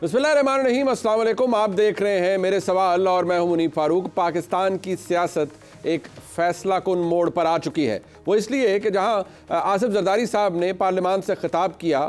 बिस्मिल्लाहिर्रहमानिर्रहीम, अस्सलाम वालेकुम। आप देख रहे हैं मेरे सवाल और मैं हूं मुनीब फारूक। पाकिस्तान की सियासत एक फैसला कुन मोड़ पर आ चुकी है। वो इसलिए कि जहां आसिफ जरदारी साहब ने पार्लियामान से खिताब किया,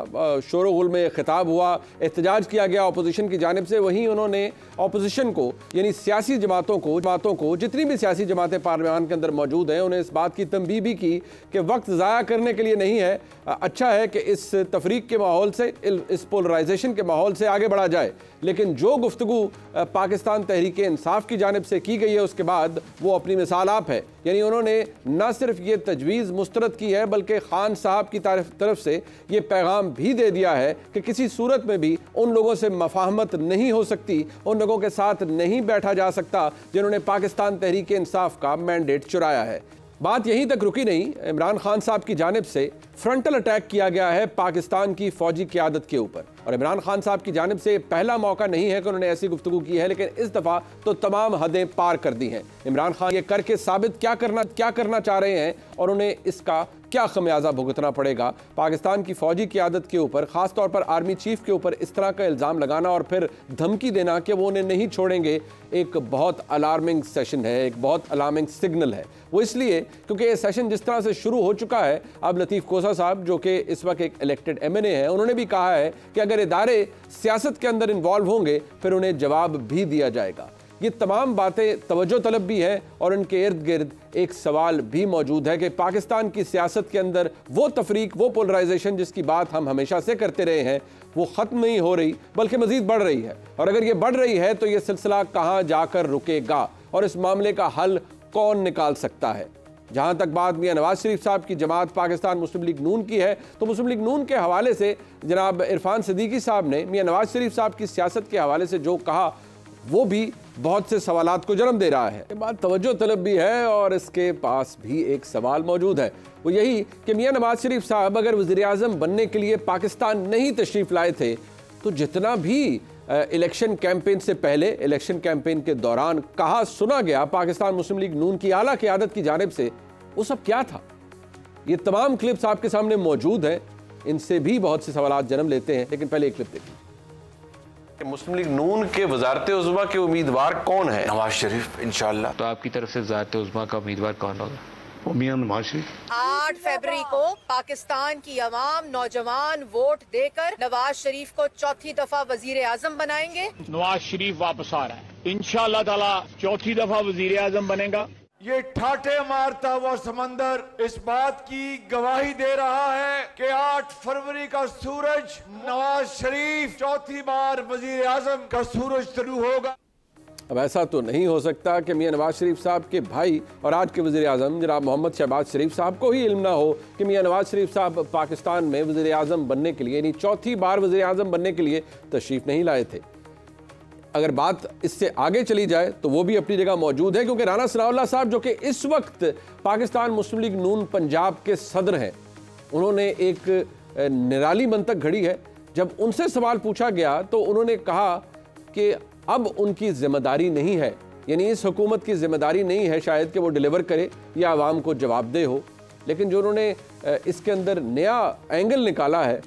शोर गुल में खिताब हुआ, एहतजाज किया गया अपोजिशन की जानिब से, वहीं उन्होंने अपोजिशन को यानी सियासी जमातों को जितनी भी सियासी जमातें पार्लियामान के अंदर मौजूद हैं उन्हें इस बात की तंबीह भी की कि वक्त ज़ाया करने के लिए नहीं है, अच्छा है कि इस तफरीक के माहौल से, इस पोलराइजेशन के माहौल से आगे बढ़ा जाए। लेकिन जो गुफ्तगू पाकिस्तान तहरीक इंसाफ की जानिब से की गई है उसके बाद वो अपनी मिसाल आप है। यानी उन्होंने न सिर्फ ये तजवीज़ मुस्तरद की है बल्कि खान साहब की तरफ से ये पैगाम भी दे दिया है कि किसी सूरत में भी उन लोगों से मफाहमत नहीं हो सकती, उन लोगों के साथ नहीं बैठा जा सकता जिन्होंने पाकिस्तान तहरीक इंसाफ का मैंडेट चुराया है। बात यहीं तक रुकी नहीं, इमरान खान साहब की जानिब से फ्रंटल अटैक किया गया है पाकिस्तान की फौजी क़यादत के ऊपर। और इमरान खान साहब की जानिब से पहला मौका नहीं है कि उन्होंने ऐसी गुफ्तगू की है, लेकिन इस दफ़ा तो तमाम हदें पार कर दी हैं। इमरान खान ये करके साबित क्या करना चाह रहे हैं और उन्हें इसका क्या खमियाजा भुगतना पड़ेगा। पाकिस्तान की फौजी क़यादत के ऊपर, ख़ास तौर पर आर्मी चीफ के ऊपर इस तरह का इल्ज़ाम लगाना और फिर धमकी देना कि वो उन्हें नहीं छोड़ेंगे, एक बहुत अलार्मिंग सेशन है, एक बहुत अलार्मिंग सिग्नल है। वो इसलिए क्योंकि ये सेशन जिस तरह से शुरू हो चुका है, अब लतीफ़ कोसा साहब जो कि इस वक्त एक इलेक्टेड MNA हैं, उन्होंने भी कहा है कि अगर इदारे सियासत के अंदर इन्वॉल्व होंगे फिर उन्हें जवाब भी दिया जाएगा। ये तमाम बातें तवज्जो तलब भी हैं और उनके इर्द गिर्द एक सवाल भी मौजूद है कि पाकिस्तान की सियासत के अंदर वो तफरीक, वो पोलराइजेशन जिसकी बात हम हमेशा से करते रहे हैं, वो ख़त्म नहीं हो रही बल्कि मज़ीद बढ़ रही है। और अगर ये बढ़ रही है तो ये सिलसिला कहाँ जाकर रुकेगा और इस मामले का हल कौन निकाल सकता है। जहाँ तक बात मियां नवाज शरीफ साहब की जमात पाकिस्तान मुस्लिम लीग नून की है, तो मुस्लिम लीग नून के हवाले से जनाब इरफान सिद्दीकी साहब ने मियां नवाज शरीफ साहब की सियासत के हवाले से जो कहा वो भी बहुत से सवालात को जन्म दे रहा है। ये बात तवज्जो तलब भी है और इसके पास भी एक सवाल मौजूद है, वो यही कि मियां नवाज शरीफ साहब अगर वज़ीर आज़म बनने के लिए पाकिस्तान नहीं तशरीफ़ लाए थे तो जितना भी इलेक्शन कैंपेन से पहले, इलेक्शन कैंपेन के दौरान कहा सुना गया पाकिस्तान मुस्लिम लीग नून की आला क़यादत की जानिब से, वो सब क्या था। ये तमाम क्लिप्स आपके सामने मौजूद हैं, इनसे भी बहुत से सवाल जन्म लेते हैं। लेकिन पहले एक क्लिप देखिए। मुस्लिम लीग नून के वज़ारत उज़्मा के उम्मीदवार कौन है? नवाज शरीफ इंशाअल्लाह। तो आपकी तरफ से वज़ारत उज़्मा का उम्मीदवार कौन होगा? मियां नवाज शरीफ। 8 फरवरी को पाकिस्तान की अवाम, नौजवान वोट देकर नवाज शरीफ को चौथी दफा वजीर आजम बनाएंगे। नवाज शरीफ वापस आ रहा है, इंशाअल्लाह ताला चौथी दफा वजीर आजम बनेगा। ये ठाटे मारता हुआ समंदर इस बात की गवाही दे रहा है कि 8 फरवरी का सूरज नवाज शरीफ चौथी बार वजीर आजम का सूरज शुरू होगा। अब ऐसा तो नहीं हो सकता कि मियां नवाज शरीफ साहब के भाई और आज के वज़ीर आज़म जनाब मोहम्मद शहबाज शरीफ साहब को ही इल्म ना हो कि मियां नवाज शरीफ साहब पाकिस्तान में वज़ीर आज़म बनने के लिए, यानी चौथी बार वज़ीर आज़म बनने के लिए तशरीफ़ नहीं लाए थे। अगर बात इससे आगे चली जाए तो वो भी अपनी जगह मौजूद है, क्योंकि राना सनाउल्लाह साहब जो कि इस वक्त पाकिस्तान मुस्लिम लीग नून पंजाब के सदर हैं, उन्होंने एक निराली मंतक घड़ी है। जब उनसे सवाल पूछा गया तो उन्होंने कहा कि अब उनकी जिम्मेदारी नहीं है, यानी इस हुकूमत की जिम्मेदारी नहीं है शायद कि वो डिलीवर करे या आवाम को जवाबदेह हो। लेकिन जो उन्होंने इसके अंदर नया एंगल निकाला है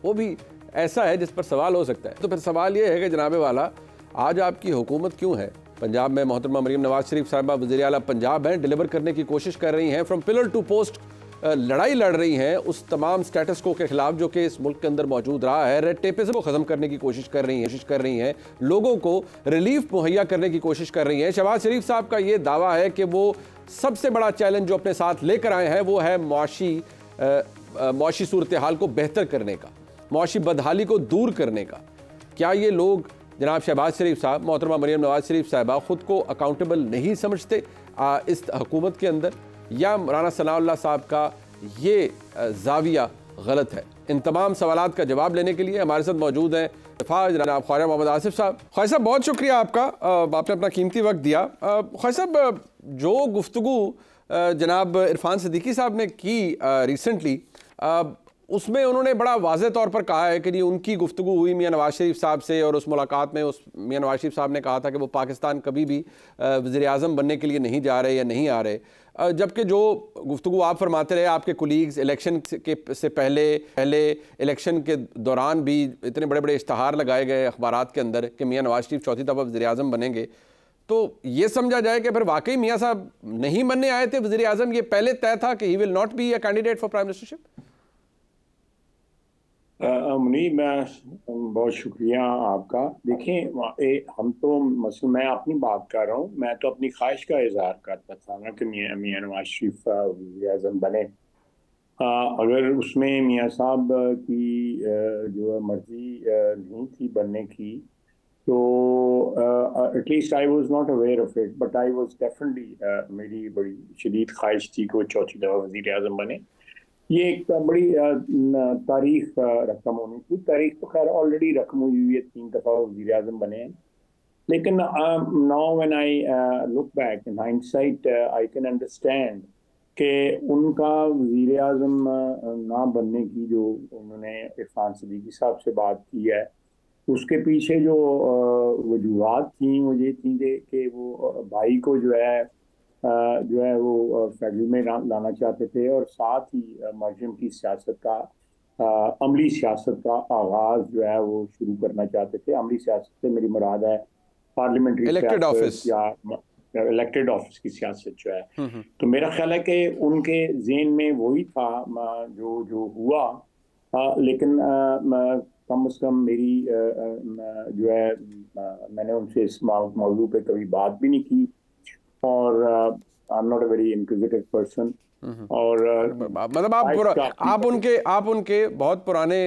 वो भी ऐसा है जिस पर सवाल हो सकता है। तो फिर सवाल ये है कि जनाबे वाला, आज आपकी हुकूमत क्यों है? पंजाब में मोहतरमा मरीम नवाज शरीफ साहिबा वज़ीर आला पंजाब हैं, डिलीवर करने की कोशिश कर रही हैं, फ्रॉम पिलर टू पोस्ट लड़ाई लड़ रही हैं उस तमाम स्टेटस को के खिलाफ जो कि इस मुल्क के अंदर मौजूद रहा है। रेड टेप को ख़त्म करने की कोशिश कर रही हैं, लोगों को रिलीफ मुहैया करने की कोशिश कर रही हैं। शहबाज शरीफ साहब का ये दावा है कि वो सबसे बड़ा चैलेंज जो अपने साथ लेकर आए हैं वो है मुआशी सूरत हाल को बेहतर करने का, मुआशी बदहाली को दूर करने का। क्या ये लोग जनाब शहबाज शरीफ साहब, मोहतरमा मरीम नवाज शरीफ साहिबा ख़ुद को अकाउंटेबल नहीं समझते इस हुकूमत के अंदर, या राना सनाउल्लाह साहब का ये जाविया गलत है? इन तमाम सवालात का जवाब लेने के लिए हमारे साथ मौजूद हैं जनाब ख्वाजा मोहम्मद आसिफ साहब। ख्वाजा साहब बहुत शुक्रिया आपका, आपने अपना कीमती वक्त दिया। ख्वाजा साहब, जो गुफ्तगू जनाब इरफान सिद्दीकी साहब ने की रिसेंटली, उसमें उन्होंने बड़ा वाज़े तौर पर कहा है कि जी उनकी गुफ्तगू हुई मियां नवाज शरीफ साहब से, और उस मुलाकात में उस मियां नवाज शरीफ साहब ने कहा था कि वो पाकिस्तान कभी भी वज़ीर आज़म बनने के लिए नहीं जा रहे या नहीं आ रहे। जबकि जो गुफ्तगू आप फरमाते रहे, आपके कोलीग्स इलेक्शन से पहले इलेक्शन के दौरान भी इतने बड़े बड़े इश्तहार लगाए गए अखबारात के अंदर कि मियां नवाज शरीफ चौथी दफ़ा वज़ीर आज़म बनेंगे, तो ये समझा जाए कि फिर वाकई मियां साहब नहीं बनने आए थे वज़ीर आज़म, ये पहले तय था कि he will not be a candidate for prime ministership? Munib, मैं बहुत शुक्रिया आपका। देखें, हम तो मसलन मैं अपनी बात कर रहा हूँ, मैं तो अपनी ख्वाहिश का इजहार करता था ना कि मियां नवाज शरीफ वज़ीर आज़म बने। अगर उसमें मियां साहब की जो है मर्जी नहीं थी बनने की, तो at least I was not aware of it, but I was definitely मेरी बड़ी शदीद ख्वाहिश थी कि वो चौथी दफ़ा वज़ीर आज़म बने। ये एक बड़ी तारीख रकम होनी थी। तारीख तो खैर ऑलरेडी रकम हुई है, 3 दफ़ा वज़ीर आज़म बने हैं। लेकिन now when I look back in hindsight, I can understand कि उनका वज़ीर आज़म ना बनने की जो उन्होंने इरफान सिद्दीकी साहब से बात की है, उसके पीछे जो वजूहात थी वो ये थी कि वो भाई को जो है वो फेडरल में लाना चाहते थे, और साथ ही मर्जम की सियासत का अमली सियासत का आगाज़ जो है वो शुरू करना चाहते थे। अमली सियासत से मेरी मुराद है पार्लियामेंट्री इलेक्टेड ऑफिस या इलेक्टेड ऑफिस की सियासत जो है। तो मेरा ख्याल है कि उनके ज़हन में वही था जो हुआ। लेकिन कम से कम मेरी जो है मैंने उनसे इस मौजू पे कभी बात भी नहीं की, और आई am not a very inquisitive person. और मतलब आप उनके बहुत पुराने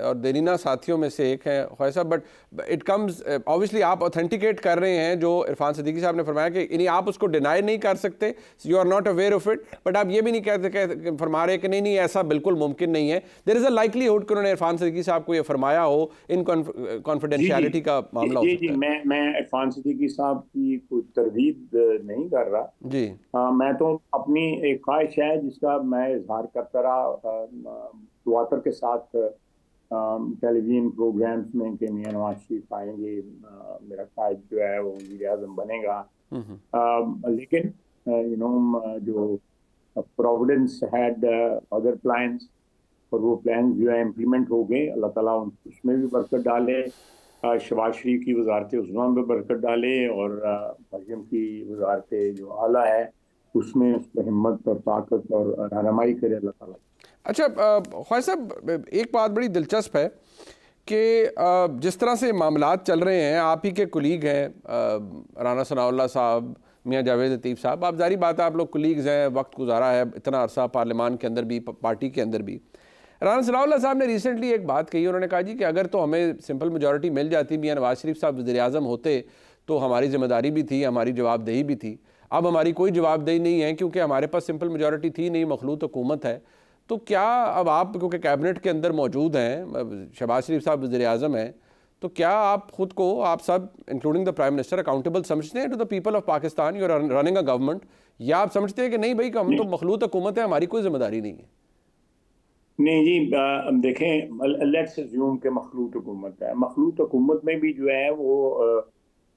और देरीना साथियों में से एक हैं Khwaja Sahab, but it comes obviously आप ऑथेंटिकेट कर रहे हैं जो इरफान सिद्दीकी साहब ने फरमाया कि यानी आप उसको डिनाई नहीं कर सकते, you are not aware of it, but आप ये भी नहीं कहते फरमा रहे कि नहीं ऐसा बिल्कुल मुमकिन नहीं है। देयर इज़ अ लाइकलीहुड कि उन्होंने इरफान सिद्दीकी साहब को ये फरमाया हो, इन कॉन्फिडेंशियलिटी का मामला हो सकता है। मैं इरफान सिद्दीकी साहब की कोई तरदीद नहीं कर रहा जी। मैं तो अपनी एक ख्वाहिश है जिसका मैं इजहार करता रहा तवातर के साथ टेलीविजन प्रोग्राम्स में कि मियां नवाज शरीफ आएंगे, मेरा ख्वाहिश जो है वो वज़ीर आज़म बनेगा। लेकिन यू नो जो प्रोविडेंस हैड अदर प्लान्स, और वो प्लान जो है इम्प्लीमेंट हो गए। अल्लाह ताला उसमें भी बरकत डाले, शहबाज शरीफ की वजारत उज़्मा में बरकत डाले, और मरयम की वजारत जो आला है उसमें उसको हिम्मत और ताकत और रहनुमाई करे अल्लाह ताला। अच्छा ख्वाजा साहब, एक बात बड़ी दिलचस्प है कि जिस तरह से मामलात चल रहे हैं, आप ही के कुलीग हैं राना सनाउल्लाह साहब, मियां जावेद लतीफ़ साहब, आप जारी बात है आप लोग कुलीग्स हैं, वक्त गुजारा है इतना अरसा पार्लियामान के अंदर भी, पार्टी के अंदर भी। राना सनाउल्लाह साहब ने रिसेंटली एक बात कही, उन्होंने कहा जी कि अगर तो हमें सिंपल मेजॉरिटी मिल जाती, मियां नवाज शरीफ साहब वज़ीर आज़म होते तो हमारी ज़िम्मेदारी भी थी, हमारी जवाबदेही भी थी। अब हमारी कोई जवाबदेही नहीं है क्योंकि हमारे पास सिंपल मेजॉरिटी थी नहीं, मखलूत हुकूमत है। तो क्या अब आप क्योंकि कैबिनेट के अंदर मौजूद हैं, शहबाज शरीफ साहब वज़ीर आज़म हैं, तो क्या आप खुद को, आप सब including the prime minister, accountable समझते हैं to the people of Pakistan, you are running a government, या आप समझते हैं कि नहीं भाई हम तो मखलूत हुकूमत है, हमारी कोई जिम्मेदारी नहीं है? नहीं जी, देखें, लेट्स अज्यूम के मखलूत हुकूमत है। मखलूत हुकूमत में भी जो है वो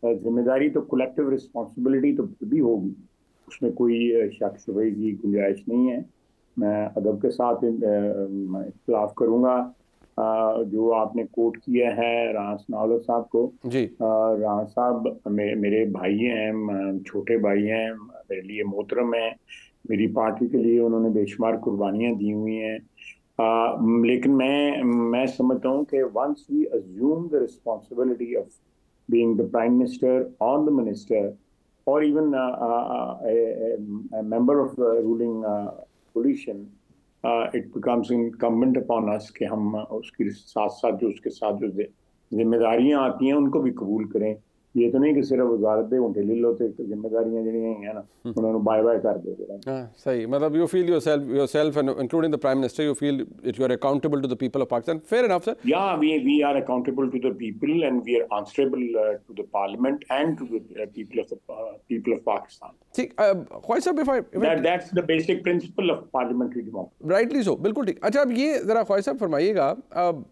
जिम्मेदारी तो कलेक्टिव रिस्पॉन्सिबिलिटी तो भी होगी, उसमें कोई शक शुबे की गुंजाइश नहीं है। मैं अदब के साथ इख्तिलाफ करूँगा जो आपने कोट किया है राना सनाउल्लाह साहब को जी। राना साहब मेरे भाई हैं, छोटे भाई हैं, मेरे लिए मोहतरम हैं, मेरी पार्टी के लिए उन्होंने बेशुमार कुर्बानियाँ दी हुई हैं। लेकिन मैं समझता हूँ कि once we assume the responsibility of being the prime minister और द मिनिस्टर और even member of ruling coalition, it becomes incumbent upon us कि हम उसके साथ साथ जो जिम्मेदारियां आती हैं उनको भी कबूल करें। ये तो नहीं कि सिर्फ वजारत दे उंटे ले लो तो जिम्मेदारियां ਜਿਹੜੀਆਂ हैं ना उन्होंने बाय बाय कर दे। सही, मतलब you feel yourself and including the Prime Minister, you feel that you are accountable to the people of Pakistan. Fair enough, sir. Yeah, we are accountable to the people and we are answerable to the Parliament and to the people of Pakistan. See, Khwaja साहब, that's the basic principle of parliamentary democracy. Rightly so, बिल्कुल ठीक। अच्छा, अब ये ज़रा ख्वाजा साहब फरमाइएगा, अब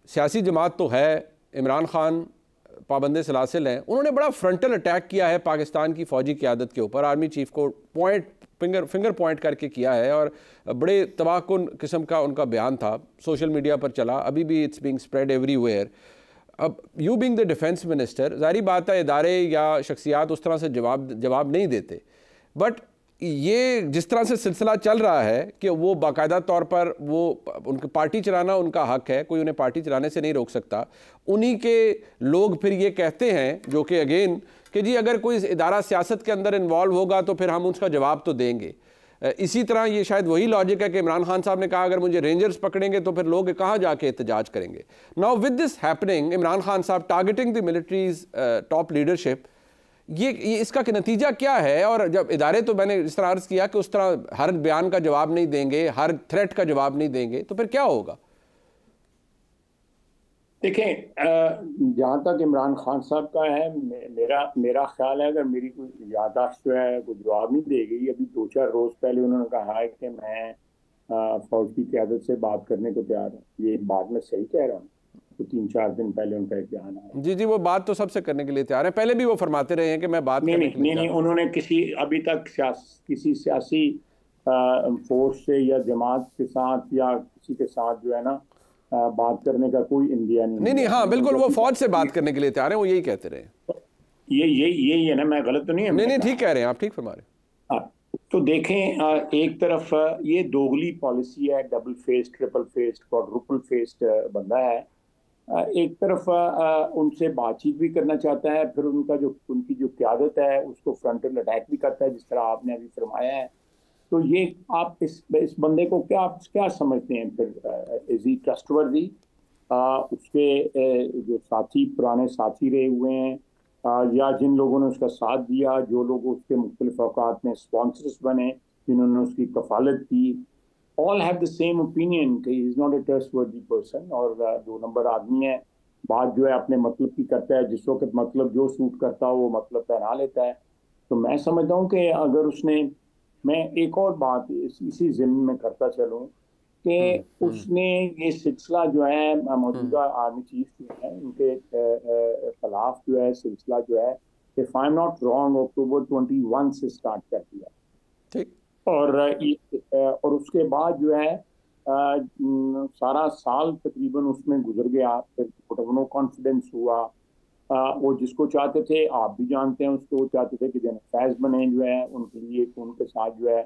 सियासी जमात तो है, इमरान खान पाबंद सलासिल हैं, उन्होंने बड़ा फ्रंटल अटैक किया है पाकिस्तान की फ़ौजी क़यादत के ऊपर, आर्मी चीफ को फिंगर पॉइंट करके किया है, और बड़े तबाहकुन किस्म का उनका बयान था, सोशल मीडिया पर चला, अभी भी इट्स बीइंग स्प्रेड एवरीवेयर। अब you being the defence minister, ज़ाहिर बात है इदारे या शख्सियात उस तरह से जवाब नहीं देते, बट ये जिस तरह से सिलसिला चल रहा है कि वो बाकायदा तौर पर वो उनकी पार्टी चलाना उनका हक है, कोई उन्हें पार्टी चलाने से नहीं रोक सकता, उन्हीं के लोग फिर ये कहते हैं, जो कि अगेन कि जी अगर कोई इदारा सियासत के अंदर इन्वॉल्व होगा तो फिर हम उसका जवाब तो देंगे। इसी तरह ये शायद वही लॉजिक है कि इमरान खान साहब ने कहा अगर मुझे रेंजर्स पकड़ेंगे तो फिर लोग कहाँ जाके एहतजाज करेंगे। Now with this happening, Imran Khan साहब targeting the military's top leadership, ये इसका नतीजा क्या है? और जब इदारे, तो मैंने इस तरह अर्ज किया कि उस तरह हर बयान का जवाब नहीं देंगे, हर थ्रेट का जवाब नहीं देंगे, तो फिर क्या होगा? देखें, जहाँ तक इमरान खान साहब का है, मेरा ख्याल है अगर मेरी कोई याददाश्त जो है कोई जवाब नहीं देगी, अभी 2-4 रोज़ पहले उन्होंने कहा है कि मैं फौज की क़यादत से बात करने को तैयार हूँ। ये बात मैं सही कह रहा हूँ? तो 3-4 दिन पहले उनका एक बयान आया। जी, वो बात तो सबसे करने के लिए तैयार है, पहले भी वो फरमाते रहे हैं कि मैं बात नहीं, उन्होंने अभी तक किसी सियासी फोर्स से या जमात के साथ या किसी के साथ जो है ना बात करने का कोई इंडिया नहीं। हाँ बिल्कुल, वो फौज से बात करने के लिए तैयार है, वो यही कहते रहे। यही है ना, मैं गलत तो नहीं है? नहीं, ठीक कह रहे हैं आप, ठीक फरमा रहे हैं। तो देखें, एक तरफ ये दोगली पॉलिसी है, double faced, triple faced, quadruple faced बंदा है। एक तरफ उनसे बातचीत भी करना चाहता है, फिर उनकी जो क़यादत है उसको फ्रंटल अटैक भी करता है, जिस तरह आपने अभी फरमाया है। तो ये आप इस बंदे को क्या समझते हैं फिर? Is he trustworthy? उसके जो पुराने साथी रहे हुए हैं, या जिन लोगों ने उसका साथ दिया, जो लोग उसके मुख्तलिफ औकात में स्पॉन्सर्स बने, जिन्होंने उसकी कफालत की, all have the same opinion कि he is not a trustworthy person, और 2 नंबर आदमी है। बात जो है अपने मतलब की करता है, जिस वक्त मतलब जो सूट करता हो वो मतलब पहना लेता है। तो मैं समझता हूँ कि अगर मैं एक और बात इसी ज़िम्न में करता चलूँ कि उसने ये सिलसिला जो है मौजूदा आर्मी चीफ जो है उनके खिलाफ जो है सिलसिला जो है, if I am not wrong, October 21 से स्टार्ट कर दिया, ठीक, और उसके बाद जो है सारा साल तकरीबन उसमें गुजर गया। फिर वोट ऑफ नो कॉन्फिडेंस हुआ। वो जिसको चाहते थे, आप भी जानते हैं उसको, वो चाहते थे कि जनरल फैज बने जो है, उनके लिए उनके साथ जो है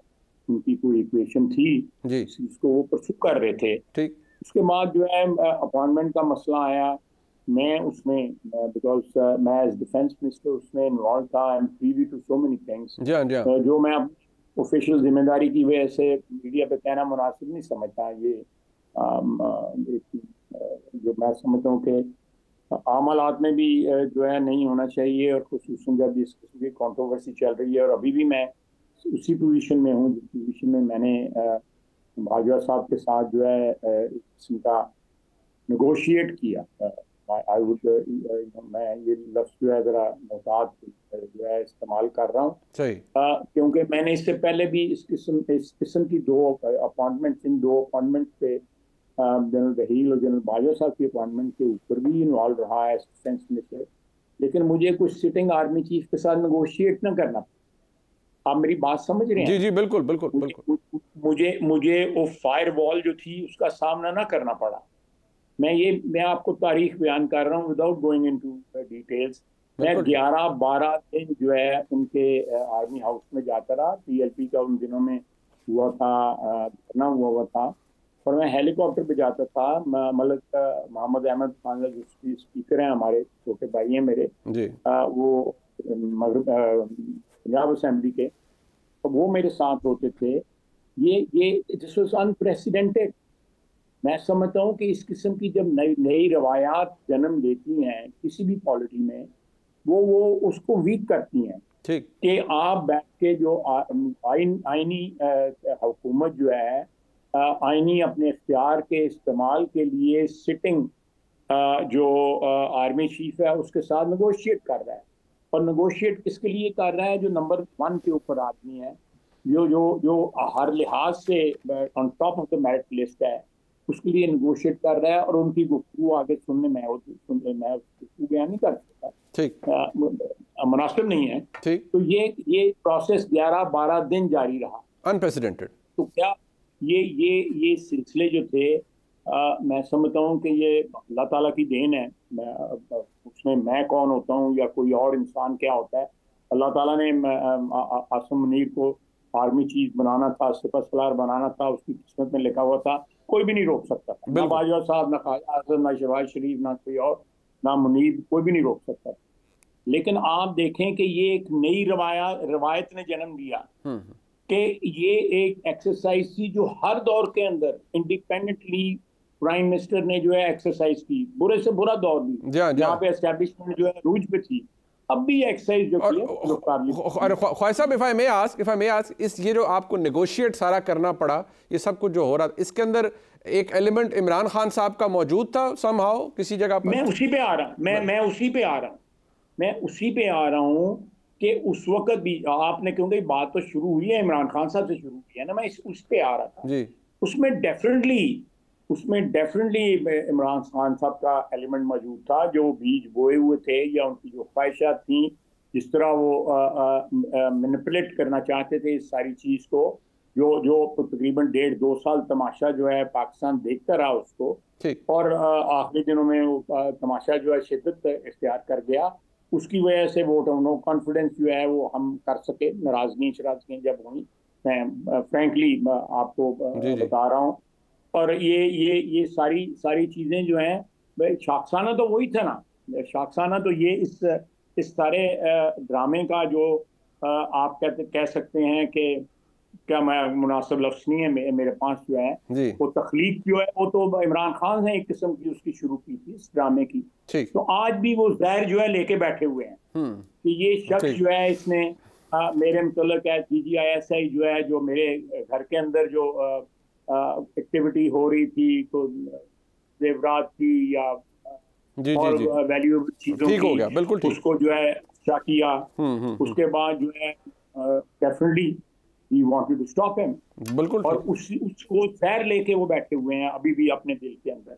उनकी कोई इक्वेशन थी जिसको वो परसू कर रहे थे। ठीक, उसके बाद जो है अपॉइंटमेंट का मसला आया। मैं उसमें बिकॉज मैं एज डिफेंस मिनिस्टर उसमें इन्वॉल्व था, I am privy to so many things, जो मैं ऑफिशियल जिम्मेदारी की वजह से मीडिया पे कहना मुनासिब नहीं समझता। ये जो मैं समझता हूँ कि आमलात में भी जो है नहीं होना चाहिए, और खुसूसन जब इस किस्म की कंट्रोवर्सी चल रही है, और अभी भी मैं उसी पोजीशन में हूँ जिस पोजीशन में मैंने बाजवा साहब के साथ जो है इस किस्म का नेगोशिएट किया। आई वुड मैं ये लफ्ज़ जो है ज़रा मोहतात जो है इस्तेमाल कर रहा हूँ, क्योंकि मैंने इससे पहले भी इस किस्म की 2 अपॉइंटमेंट्स, इन 2 अपॉइंटमेंट्स पे जनरल रहील और जनरल बाजवा साहब की अपॉइंटमेंट के ऊपर भी इन्वॉल्व रहा है डिफेंस मिनिस्टर, लेकिन मुझे कुछ सिटिंग आर्मी चीफ के साथ नेगोशिएट ना करना। आप मेरी बात समझ रहे हैं? जी, बिल्कुल। मुझे वो फायर वॉल जो थी उसका सामना ना करना पड़ा। मैं आपको तारीख बयान कर रहा हूँ विदाउट गोइंग इनटू डिटेल्स। मैं 11-12 दिन जो है उनके आर्मी हाउस में जाता रहा। PLP का उन दिनों में हुआ था, धरना हुआ था, और मैं हेलीकॉप्टर पे जाता था। मलिक मोहम्मद अहमद खान जो स्पीकर हैं, हमारे छोटे भाई हैं मेरे, वो पंजाब असेंबली के, तो वो मेरे साथ होते थे। ये दिस वाज अनप्रेसिडेंटेड। मैं समझता हूँ कि इस किस्म की जब नई रवायात जन्म लेती हैं किसी भी पॉलिटी में, वो उसको वीक करती हैं ठीक कि आप बैठ के जो आईनी हुकूमत जो है आईनी अपने इख्तियार के इस्तेमाल के लिए सिटिंग जो आर्मी चीफ है उसके साथ नेगोशिएट कर रहा है। और नेगोशिएट किसके लिए कर रहा है? जो नंबर 1 के ऊपर आदमी है, जो हर लिहाज से on top of the merit list है, उसके लिए नेगोशिएट कर रहा है। और उनकी गुफ्तगू आगे सुनने मैं बयान नहीं कर सकता, ठीक मुनासिब नहीं है। ठीक तो ये प्रोसेस 11-12 दिन जारी रहा, अनप्रेसिडेंटेड। तो क्या ये सिलसिले जो थे मैं समझता हूँ कि ये अल्लाह ताला की देन है। उसमें मैं कौन होता हूँ या कोई और इंसान क्या होता है? अल्लाह ताला ने आसिम मुनीर को आर्मी चीफ बनाना था, सिपह सलार बनाना था, उसकी किस्मत में लिखा हुआ था, कोई भी नहीं रोक सकता था। ना बाजवा साहब, ना ख्वाजा आजम, ना शहबाज शरीफ, ना कोई और, ना मुनीर, कोई भी नहीं रोक सकता। लेकिन आप देखें कि ये एक नई रवायत ने जन्म दिया कि ये एक एक्सरसाइज थी जो हर दौर के अंदर इंडिपेंडेंटली प्राइम मिनिस्टर ने जो है एक्सरसाइज की, बुरे से बुरा दौर भी जहाँ पे एस्टैब्लिशमेंट जो है रूज पे थी, अब भी एक्सरसाइज जो की है। Khwaja Sahab, if I may ask, इस ये जो आपको नेगोशिएट सारा करना पड़ा, ये सब कुछ जो हो रहा, इसके अंदर एक एलिमेंट इमरान खान साहब का मौजूद था समहाउ किसी जगह पर? मैं उसी पे आ रहा हूँ कि उस वक्त भी आपने, क्योंकि बात तो शुरू हुई है इमरान खान साहब से शुरू की है ना, मैं उस पे आ रहा था जी। उसमें डेफिनेटली इमरान खान साहब का एलिमेंट मौजूद था, जो बीज बोए हुए थे या उनकी जो ख्वाहिशात थी, जिस तरह वो मैनिपुलेट करना चाहते थे इस सारी चीज़ को, जो तकरीबन 1.5-2 साल तमाशा जो है पाकिस्तान देखता रहा उसको, और आखिरी दिनों में वो तमाशा जो है शिद्दत इख्तियार कर गया। उसकी वजह से वोट ऑफ नो कॉन्फिडेंस जो है वो हम कर सके, नाराजगी जब हुई, मैं फ्रैंकली आपको बता रहा हूँ। और ये सारी चीज़ें जो हैं, शाखसाना तो वही था ना, शाखसाना तो ये इस सारे ड्रामे का जो आप कह सकते हैं कि क्या, मैं मुनासिब लफ्ज़ नहीं है मेरे पास जो है, वो तख्लीक जो है वो तो इमरान खान ने एक किस्म की उसकी शुरू की थी इस ड्रामे की। तो आज भी वो जहर जो है लेके बैठे हुए हैं कि ये शख्स जो है इसने मेरे मुतल्लिक है DGISI जो है, जो मेरे घर के अंदर जो एक्टिविटी हो रही थी, तो जेवरात की या और वैल्यूएबल चीजों की, हो गया, बिल्कुल उसको जो है अच्छा किया। उसके बाद जो है definitely he wanted to stop him, बिल्कुल। और उसको जहर लेके वो बैठे हुए हैं अभी भी अपने दिल के अंदर।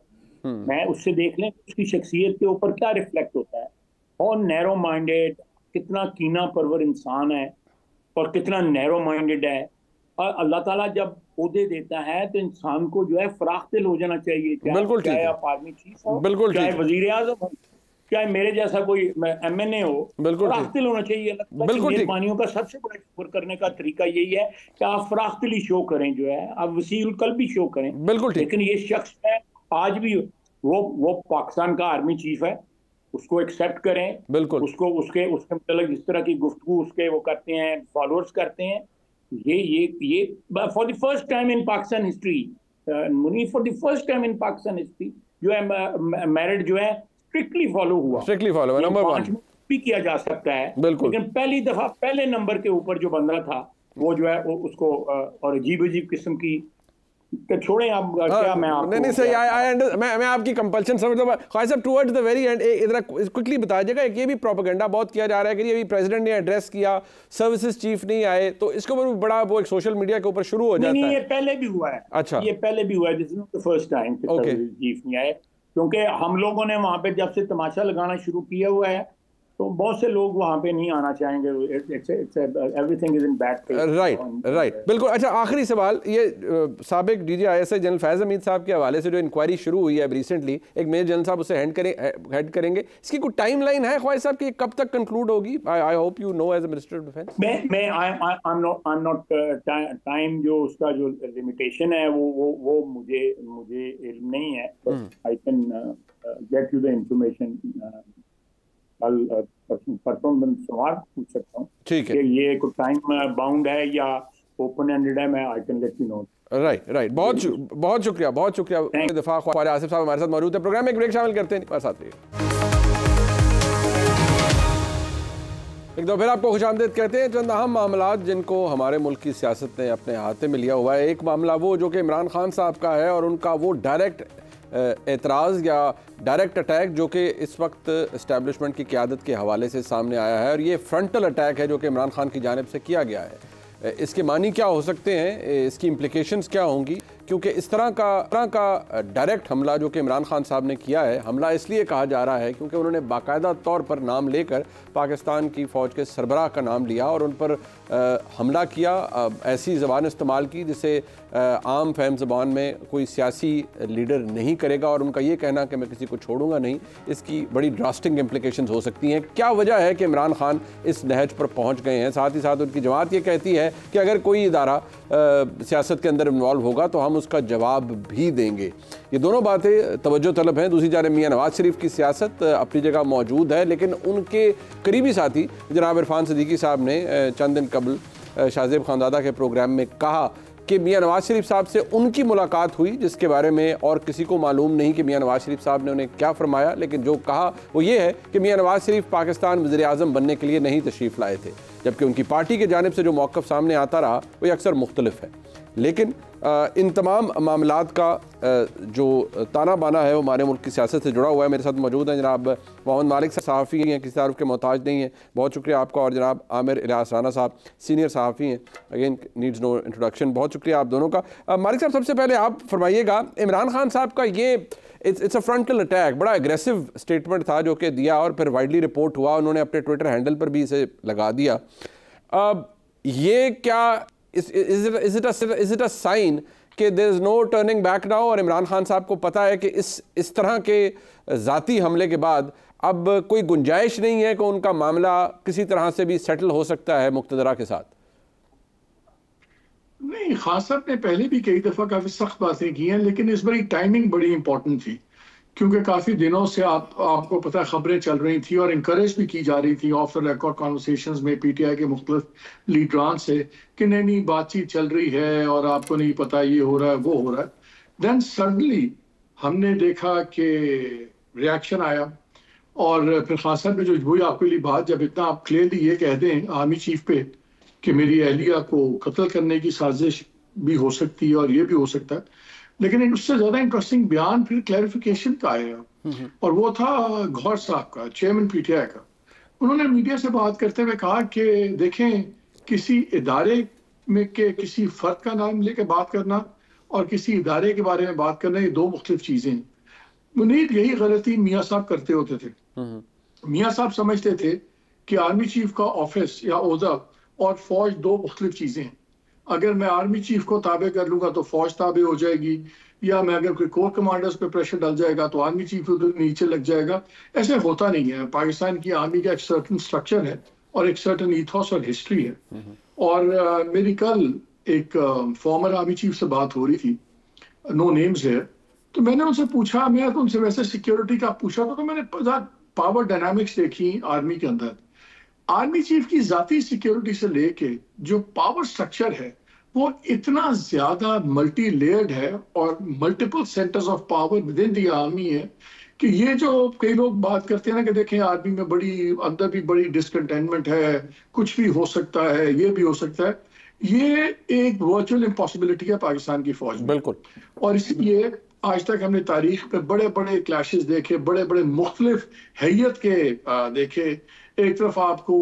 मैं उससे देख लें उसकी शख्सियत के ऊपर क्या रिफ्लेक्ट होता है, और नैरो माइंडेड, कितना कीना परवर इंसान है और कितना नैरो माइंडेड है। और अल्लाह ताला जब ओहदे देता है तो इंसान को जो है फराख दिल हो जाना चाहिए, चाहे आप आर्मी चीफ हो, चाहे वजीर आज़म हो, चाहे मेरे जैसा कोई MNA हो, फराख दिल होना चाहिए। मेहरबानियों का सबसे बड़ा शुक्र करने का तरीका यही है कि आप फराख दिली शो करें, जो है आप वसीउल कल्ब भी शो करें। लेकिन ये शख्स है आज भी वो पाकिस्तान का आर्मी चीफ है, उसको एक्सेप्ट करें, उसको उसके मतलब जिस तरह की गुफ्तगू उसके वो करते हैं, फॉलोअर्स करते हैं। ये for the first time in Pakistan history, for the first time in Pakistan history जो है मेरिट जो है स्ट्रिक्टली फॉलो हुआ, नंबर 1 भी किया जा सकता है। लेकिन पहली दफा पहले नंबर के ऊपर जो बंदा था वो जो है वो उसको और अजीब किस्म की छोड़े आप क्या, मैं आपको नहीं सही, मैं आपकी कंपल्शन समझता हूं। Khwaja Sahab, towards the very and इधर क्विकली बताइएगा, ये भी प्रोपेगेंडा बहुत किया जा रहा है कि ये प्रेसिडेंट ने एड्रेस किया, सर्विसेज चीफ नहीं आए, तो इसके ऊपर बड़ा वो एक सोशल मीडिया के ऊपर शुरू हो जाता है। ये पहले भी हुआ है। अच्छा, ये पहले भी हुआ है, this is not the first time chief नहीं आए, क्योंकि हम लोगों ने वहां पे जब से तमाशा लगाना शुरू किया हुआ है तो बहुत से लोग वहाँ पे नहीं आना चाहेंगे। Everything is in bad faith. Right, बिल्कुल। अच्छा, आखिरी सवाल, ये साबिक DGISI जनरल फैज़ हमीद साहब के हवाले से जो इंक्वायरी शुरू हुई है रिसेंटली, एक मेजर जनरल साहब उसे हेड करेंगे, इसकी कोई टाइम लाइन है ख्वाजा साहब कि कब तक कंक्लूड होगी? I hope you know as a minister of defence. I am not time जो उसका जो लिमिटेशन है वो मुझे इल्म नहीं है। I can get you the information परसों मैं सवाल पूछ सकता हूँ, ठीक है, ये कोई टाइम बाउंड है या ओपन एंडेड है, मैं I can let you know. Right, बहुत शुक्रिया। दिफा ख्वाजा आसिफ साहब हमारे साथ मौजूद है। प्रोग्राम में एक ब्रेक शामिल करते हैं, हमारे साथ रहिए। एक दो फिर आपको खुशामदीद कहते हैं। चंद अहम मामला जिनको हमारे मुल्क की सियासत ने अपने हाथे में लिया हुआ है। एक मामला वो जो कि इमरान खान साहब का है और उनका वो डायरेक्ट एतराज़ या डायरेक्ट अटैक जो कि इस वक्त इस्टेब्लिशमेंट की क़यादत के हवाले से सामने आया है, और ये फ्रंटल अटैक है जो कि इमरान खान की जानिब से किया गया है। इसके मानी क्या हो सकते हैं, इसकी इम्प्लिकेशंस क्या होंगी, क्योंकि इस तरह का डायरेक्ट हमला जो कि इमरान खान साहब ने किया है, हमला इसलिए कहा जा रहा है क्योंकि उन्होंने बाकायदा तौर पर नाम लेकर पाकिस्तान की फ़ौज के सरबराह का नाम लिया और उन पर हमला किया, ऐसी ज़बान इस्तेमाल की जिसे आम फहम ज़बान में कोई सियासी लीडर नहीं करेगा, और उनका ये कहना कि मैं किसी को छोड़ूंगा नहीं, इसकी बड़ी ड्रास्टिक इम्प्लिकेशंस हो सकती हैं। क्या वजह है कि इमरान खान इस नहज पर पहुँच गए हैं? साथ ही साथ उनकी जमात ये कहती है कि अगर कोई इदारा सियासत के अंदर इन्वॉल्व होगा तो हम उसका जवाब भी देंगे। ये दोनों बातें तवज्जो तलब हैं। दूसरी जानिब मियां नवाज शरीफ की सियासत अपनी जगह मौजूद है, लेकिन उनके करीबी साथी जनाब इरफान सिद्दीकी साहब ने चंद दिन कबल शाहजेब खानज़ादा के प्रोग्राम में कहा कि मियां नवाज शरीफ साहब से उनकी मुलाकात हुई, जिसके बारे में और किसी को मालूम नहीं कि मियां नवाज शरीफ साहब ने उन्हें क्या फरमाया, लेकिन जो कहा वो ये है कि मियां नवाज शरीफ पाकिस्तान वज़ीर-ए-आज़म बनने के लिए नहीं तशरीफ़ लाए थे, जबकि उनकी पार्टी की जानिब से जो मौक़िफ़ सामने आता रहा वो अक्सर मुख्तलिफ है। लेकिन इन तमाम मामलात का जो ताना बाना है वो हमारे मुल्क की सियासत से जुड़ा हुआ है। मेरे साथ मौजूद हैं जनाब मोहम्मद मालिक सहाफ़ी हैं, किसी तारुफ के मोहताज नहीं हैं, बहुत शुक्रिया आपका, और जनाब आमिर इलियास राना साहब सीनियर सहाफ़ी हैं, अगेन नीड्स नो इंट्रोडक्शन, बहुत शुक्रिया आप दोनों का। मालिक साहब, सबसे पहले आप फरमाइएगा, इमरान खान साहब का ये इट्स अ फ्रंटल अटैक, बड़ा एग्रेसिव स्टेटमेंट था जो कि दिया और फिर वाइडली रिपोर्ट हुआ, उन्होंने अपने ट्विटर हैंडल पर भी इसे लगा दिया। ये क्या is it a sign कि there is no turning back now, और इमरान खान साहब को पता है कि इस तरह के ज़ाती हमले के बाद अब कोई गुंजाइश नहीं है कि उनका मामला किसी तरह से भी सेटल हो सकता है मुक्तदरा के साथ? नहीं, खान साहब ने पहले भी कई दफ़ा काफ़ी सख्त बातें की हैं, लेकिन इस बारी टाइमिंग बड़ी इंपॉर्टेंट थी, क्योंकि काफ़ी दिनों से आपको पता है खबरें चल रही थी और इंकरेज भी की जा रही थी ऑफ द रिकॉर्ड कॉन्वर्सेशंस में पीटीआई के मुख्तलिफ लीडरान से कि नहीं बातचीत चल रही है और आपको नहीं पता ये हो रहा है वो हो रहा है। देन सडनली हमने देखा कि रिएक्शन आया, और फिर खान साहब ने जो वही आपके लिए बात, जब इतना आप क्लियरली ये कह दें आर्मी चीफ पे कि मेरी अहलिया को कत्ल करने की साजिश भी हो सकती है और ये भी हो सकता है, लेकिन उससे ज्यादा इंटरेस्टिंग बयान फिर क्लैरिफिकेशन का आया, और वो था गौहर साहब का, चेयरमैन पीटीआई का। उन्होंने मीडिया से बात करते हुए कहा कि देखें, किसी इदारे में के किसी फर्द का नाम लेके बात करना और किसी इदारे के बारे में बात करना, ये दो मुख्तलिफ चीजें हैं। मुनीर यही गलती मियाँ साहब करते होते थे। मियाँ साहब समझते थे कि आर्मी चीफ का ऑफिस या ओहदा और फौज दो मुख्तलिफ चीजें हैं। अगर मैं आर्मी चीफ को ताबे कर लूंगा तो फौज ताबे हो जाएगी, या मैं अगर कोई कोर कमांडर्स पे प्रेशर डाल जाएगा तो आर्मी चीफ उधर नीचे लग जाएगा। ऐसे होता नहीं है। पाकिस्तान की आर्मी का एक सर्टन स्ट्रक्चर है और एक सर्टन ईथोस और हिस्ट्री है। और मेरी कल एक फॉर्मर आर्मी चीफ से बात हो रही थी, नो नेम्स है, तो मैंने उनसे पूछा, मैं तो उनसे वैसे सिक्योरिटी का पूछा था, तो मैंने पावर डायनामिक्स देखी आर्मी के अंदर। आर्मी चीफ की जाती सिक्योरिटी से लेके जो पावर स्ट्रक्चर है वो इतना ज्यादा मल्टी लेयर्ड है और multiple centres of power with in the army है कि ये जो कई लोग बात करते हैं ना कि देखें आर्मी में बड़ी अंदर भी बड़ी डिसकंटेनमेंट है, कुछ भी हो सकता है, ये भी हो सकता है, ये एक वर्चुअल इम्पॉसिबिलिटी है पाकिस्तान की फौज में। बिल्कुल। और इसलिए आज तक हमने तारीख में बड़े बड़े क्लैशेस देखे, बड़े बड़े मुख्तलिफ हैयत के देखे। एक तरफ आपको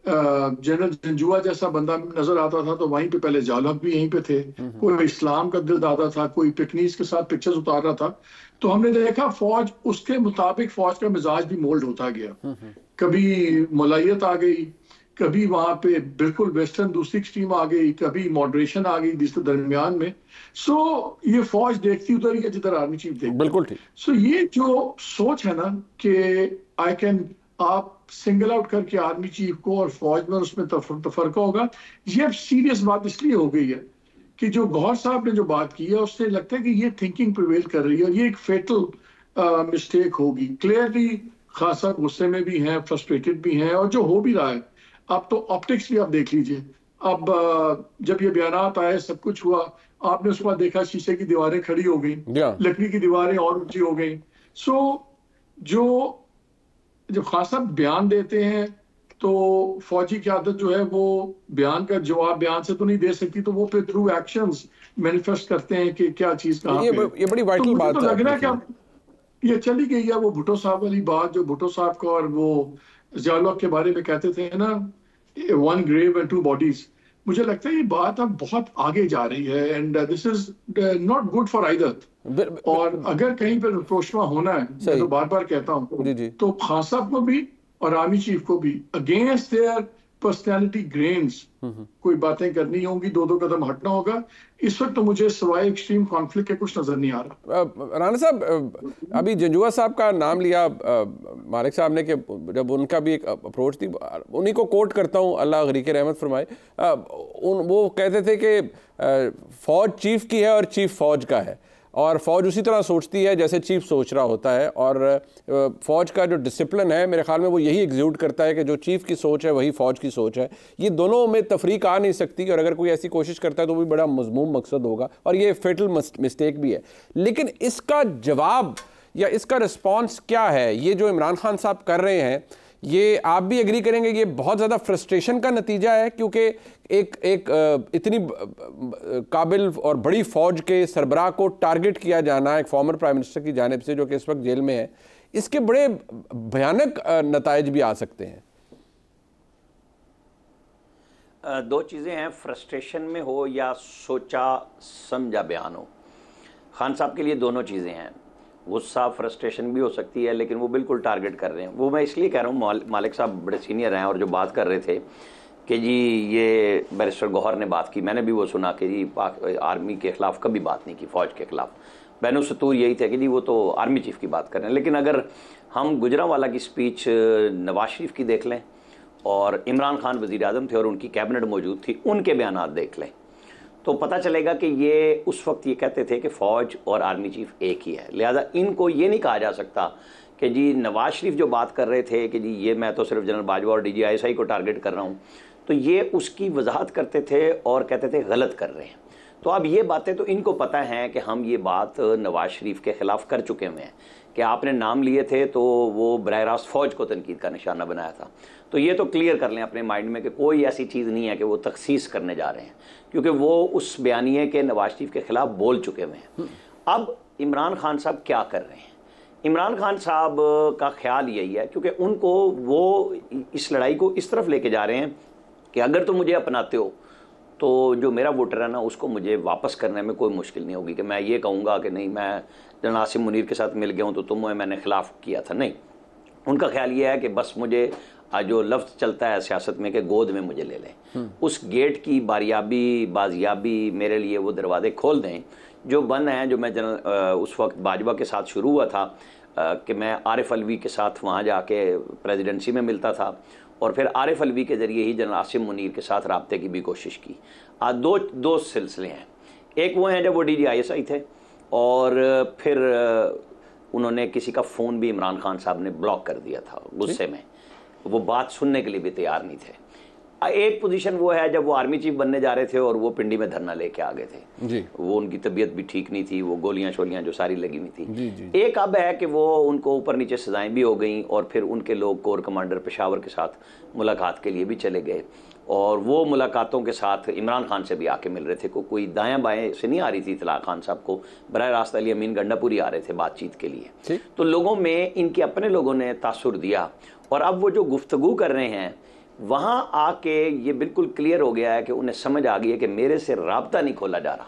जनरल जंजुआ जैसा बंदा नजर आता था, तो वहीं पे पहले जालम भी यहीं पे थे, कोई इस्लाम का दिल दादा था, कोई पिकनीस के साथ पिक्चर्स उतार रहा था। तो हमने देखा फौज उसके मुताबिक फौज का मिजाज भी मोल्ड होता गया। कभी मलायत आ गई, कभी वहां पे बिल्कुल वेस्टर्न दूसरी एक्सट्रीम आ गई, कभी मॉडरेशन आ गई जिसके दरमियान में। सो ये फौज देखती उधर ही है जिधर आर्मी चीफ देखती। बिल्कुल ठीक। सो ये जो सोच है ना कि आई कैन, आप सिंगल आउट करके आर्मी चीफ को और फौज में उसमें तफरका होगा, ये अब सीरियस बात इसलिए हो गई है कि जो गौहर साहब ने जो बात की है उससे लगता है कि ये थिंकिंग प्रिवेल कर रही है और ये एक फेटल मिस्टेक होगी। क्लियरली खान साहब गुस्से में भी हैं, फ्रस्ट्रेटेड भी हैं, और जो हो भी रहा है अब तो ऑप्टिक्स भी आप देख लीजिए। अब जब ये बयानात आए, सब कुछ हुआ, आपने उसके बाद देखा शीशे की दीवारें खड़ी हो गई, लकड़ी की दीवारें और ऊंची हो गई। सो जो खान साहब बयान देते हैं तो फौजी क़यादत जो है वो बयान का जवाब बयान से तो नहीं दे सकती, तो वो फिर थ्रू एक्शंस मैनिफेस्ट करते हैं कि क्या चीज़ कहाँ पे। ये बड़ी वाइटल बात है। तो लग रहा है कि ये चली गई है वो भुट्टो साहब वाली बात, जो भुट्टो साहब को और वो ज़िया के बारे में कहते थे ना, 1 grave and 2 bodies। मुझे लगता है ये बात अब बहुत आगे जा रही है, and this is not good for either. और अगर कहीं पर रिप्रोचवा होना है, मैं तो बार बार कहता हूँ, तो खान साहब को भी और आर्मी चीफ को भी अगेंस्ट देयर पर्सनैलिटी ग्रेन्स कोई बातें करनी होंगी, 2-2 कदम हटना होगा। इस वक्त तो मुझे सिवाय एक्सट्रीम कॉन्फ्लिक्ट के कुछ नजर नहीं आ रहा। राणा साहब, अभी जंजुआ साहब का नाम लिया मालिक साहब ने, कि जब उनका भी एक अप्रोच थी, उन्हीं को कोट करता हूँ, अल्लाह गरीक रहमत फरमाए, वो कहते थे कि फौज चीफ की है और चीफ फौज का है, और फ़ौज उसी तरह सोचती है जैसे चीफ सोच रहा होता है, और फ़ौज का जो डिसिप्लिन है मेरे ख्याल में वो यही एग्जीक्यूट करता है कि जो चीफ की सोच है वही फ़ौज की सोच है। ये दोनों में तफरीक आ नहीं सकती, और अगर कोई ऐसी कोशिश करता है तो भी बड़ा मज़मूम मकसद होगा, और ये फेटल मिस्टेक भी है। लेकिन इसका जवाब या इसका रिस्पॉन्स क्या है? ये जो इमरान खान साहब कर रहे हैं, ये आप भी एग्री करेंगे ये बहुत ज़्यादा फ्रस्ट्रेशन का नतीजा है, क्योंकि एक इतनी काबिल और बड़ी फ़ौज के सरबराह को टारगेट किया जाना एक फॉर्मर प्राइम मिनिस्टर की जानिब से, जो कि इस वक्त जेल में है, इसके बड़े भयानक नताइज भी आ सकते हैं। 2 चीज़ें हैं, फ्रस्ट्रेशन में हो या सोचा समझा बयान हो। खान साहब के लिए दोनों चीज़ें हैं, गुस्सा फ्रस्ट्रेशन भी हो सकती है, लेकिन वो बिल्कुल टारगेट कर रहे हैं। वो मैं इसलिए कह रहा हूँ, मालिक साहब बड़े सीनियर हैं, और जो बात कर रहे थे कि जी ये बैरिस्टर गौहर ने बात की, मैंने भी वो सुना कि जी आर्मी के ख़िलाफ़ कभी बात नहीं की, फ़ौज के ख़िलाफ़। बैनो सतूर यही थे कि जी वो तो आर्मी चीफ़ की बात कर रहे हैं। लेकिन अगर हम गुजरांवाला की स्पीच नवाज शरीफ की देख लें, और इमरान खान वज़ीर आज़म थे और उनकी कैबिनेट मौजूद थी, उनके बयानात देख लें, तो पता चलेगा कि ये उस वक्त ये कहते थे कि फ़ौज और आर्मी चीफ एक ही है। लिहाजा इनको ये नहीं कहा जा सकता कि जी नवाज शरीफ जो बात कर रहे थे कि जी ये मैं तो सिर्फ जनरल बाजवा और DGISI को टारगेट कर रहा हूँ, तो ये उसकी वजाहत करते थे और कहते थे गलत कर रहे हैं। तो अब ये बातें तो इनको पता हैं कि हम ये बात नवाज शरीफ के ख़िलाफ़ कर चुके हुए हैं, कि आपने नाम लिए थे तो वो बरह रास्त फ़ौज को तनकीद का निशाना बनाया था। तो ये तो क्लियर कर लें अपने माइंड में कि कोई ऐसी चीज़ नहीं है कि वो तखसीस करने जा रहे हैं, क्योंकि वो उस बयानिए के नवाज शरीफ के ख़िलाफ़ बोल चुके हुए हैं। अब इमरान खान साहब क्या कर रहे हैं? इमरान खान साहब का ख्याल यही है, क्योंकि उनको वो इस लड़ाई को इस तरफ लेके जा रहे हैं कि अगर तुम मुझे अपनाते हो तो जो मेरा वोटर है ना, उसको मुझे वापस करने में कोई मुश्किल नहीं होगी कि मैं ये कहूँगा कि नहीं मैं जनरल आसिम मुनीर के साथ मिल गया हूँ तो तुम्हें मैंने खिलाफ किया था। नहीं, उनका ख्याल ये है कि बस मुझे जो लफ्ज़ चलता है सियासत में कि गोद में मुझे ले लें, उस गेट की बाजियाबी मेरे लिए वो दरवाजे खोल दें जो बंद हैं। जो मैं जनरल उस वक्त बाजवा के साथ शुरू हुआ था कि मैं आरिफ अलवी के साथ वहाँ जाके प्रेसिडेंसी में मिलता था, और फिर आरिफ अलवी के ज़रिए ही जनरल आसिम मुनीर के साथ रब्ते की भी कोशिश की। दो सिलसिले हैं। एक वो हैं जब वो DGISI थे, और फिर उन्होंने किसी का फ़ोन भी इमरान खान साहब ने ब्लॉक कर दिया था गुस्से में, वो बात सुनने के लिए भी तैयार नहीं थे। एक पोजीशन वो है जब वो आर्मी चीफ बनने जा रहे थे और वो पिंडी में धरना लेके आ गए थे जी। वो उनकी तबीयत भी ठीक नहीं थी, वो गोलियां शोलियां जो सारी लगी हुई थी जी। एक अब है कि वो उनको ऊपर नीचे सजाएं भी हो गई, और फिर उनके लोग कोर कमांडर पेशावर के साथ मुलाकात के लिए भी चले गए, और वो मुलाकातों के साथ इमरान खान से भी आके मिल रहे थे। कोई दायां बाएं से नहीं आ रही थी इतला खान साहब को, बराह रास्त अली अमीन गंडापुरी आ रहे थे बातचीत के लिए। तो लोगों में, इनके अपने लोगों ने तासुर दिया, और अब वो जो गुफ्तगू कर रहे हैं वहाँ आके ये बिल्कुल क्लियर हो गया है कि उन्हें समझ आ गई है कि मेरे से राब्ता नहीं खोला जा रहा।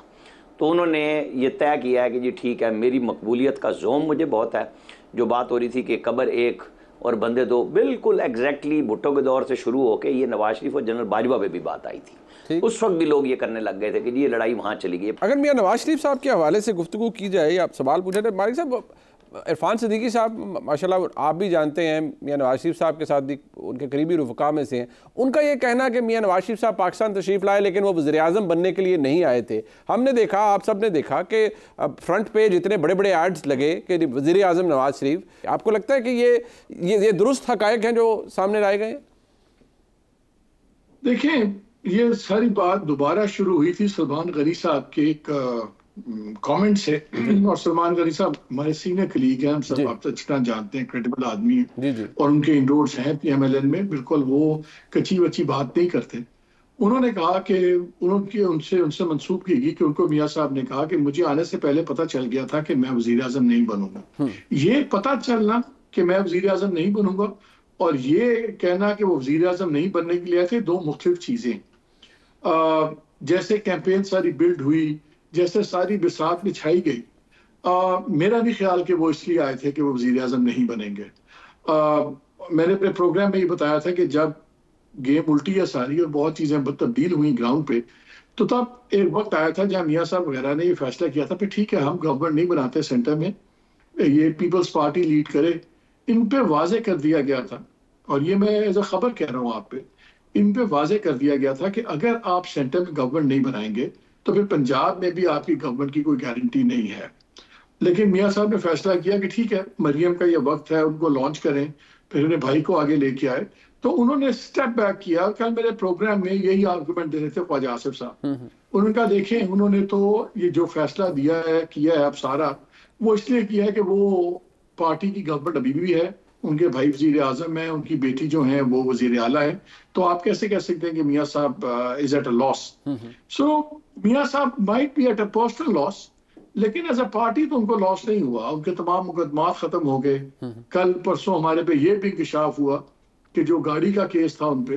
तो उन्होंने ये तय किया है कि जी ठीक है, मेरी मकबूलियत का जोम मुझे बहुत है। जो बात हो रही थी कि कबर एक और बंदे दो, बिल्कुल एग्जैक्टली भुट्टो के दौर से शुरू होकर ये नवाज शरीफ और जनरल बाजवा पे भी बात आई थी। उस वक्त भी लोग ये करने लग गए थे कि जी ये लड़ाई वहाँ चली गई। अगर मियां नवाज शरीफ साहब के हवाले से गुफ्तगू की जाए, आप सवाल पूछे थे मालिक साहब, इरफान सिद्दीकी साहब माशाल्लाह आप भी जानते हैं, मियां नवाज शरीफ साहब के साथ भी उनके करीबी रुफ़का में से हैं। उनका ये कहना कि मियां नवाज शरीफ साहब पाकिस्तान तशरीफ़ लाए लेकिन वो वज़ीर आज़म बनने के लिए नहीं आए थे। हमने देखा, आप सब ने देखा कि फ्रंट पेज इतने बड़े बड़े एड्स लगे कि वज़ीर आज़म नवाज शरीफ। आपको लगता है कि ये दुरुस्त हक़ाइक़ हैं जो सामने लाए गए? देखें, ये सारी बात दोबारा शुरू हुई थी सलमान गनी साहब के एक कमेंट से और सलमान गनी साहब हमारे सीनियर कलीग हैं, हम सब आप अच्छी तरह जानते हैं, क्रेडिबल आदमी हैं और उनके इंडोर्स हैं PMLN में, बिल्कुल वो कच्ची वच्ची बात नहीं करते। उन्होंने कहा कि उनसे मंसूब की गई कि उनको मियां साहब ने कहा कि मुझे आने से पहले पता चल गया था कि मैं वजीर आजम नहीं बनूंगा। ये पता चलना कि मैं वजीर आजम नहीं बनूंगा और ये कहना कि वो वजीर आजम नहीं बनने के लिए थे, दो मुख्तलिफ चीजें। जैसे कैंपेन सारी बिल्ड हुई, जैसे सारी बिसात बिछाई गई, मेरा नहीं ख्याल कि वो इसलिए आए थे कि वो वजीर आजम नहीं बनेंगे। मैंने अपने प्रोग्राम में ये बताया था कि जब गेम उल्टी है सारी और बहुत चीजें तब्दील हुई ग्राउंड पे, तो तब एक वक्त आया था जहां मियां साहब वगैरह ने ये फैसला किया था कि ठीक है हम गवर्नमेंट नहीं बनाते सेंटर में, ये पीपल्स पार्टी लीड करे। इन पे वाजे कर दिया गया था और ये मैं एज अ खबर कह रहा हूँ आप पे, इन पे वाजे कर दिया गया था कि अगर आप सेंटर में गवर्नमेंट नहीं बनाएंगे तो फिर पंजाब में भी आपकी गवर्नमेंट की कोई गारंटी नहीं है। लेकिन मियां साहब ने फैसला किया कि ठीक है मरियम का ये वक्त है, उनको लॉन्च करें, फिर उन्हें भाई को आगे लेके आए। तो उन्होंने स्टेप बैक किया। कल मेरे प्रोग्राम में यही आर्गुमेंट दे रहे थे ख्वाजा आसिफ साहब। उन्होंने कहा देखें, उन्होंने तो ये जो फैसला दिया है किया है अब सारा, वो इसलिए किया है कि वो पार्टी की गवर्नमेंट अभी भी है, उनके भाई वजीर आजम है, उनकी बेटी जो है वो वजीर आला है, तो आप कैसे कह सकते हैं कि मियां साहब इज एट अ लॉस। सो मियां साहब might be at a personal loss, लेकिन एज अ पार्टी तो उनको लॉस नहीं हुआ। उनके तमाम मुकदमात खत्म हो गए। कल परसों हमारे पे ये भी इंकशाफ हुआ कि जो गाड़ी का केस था उनपे,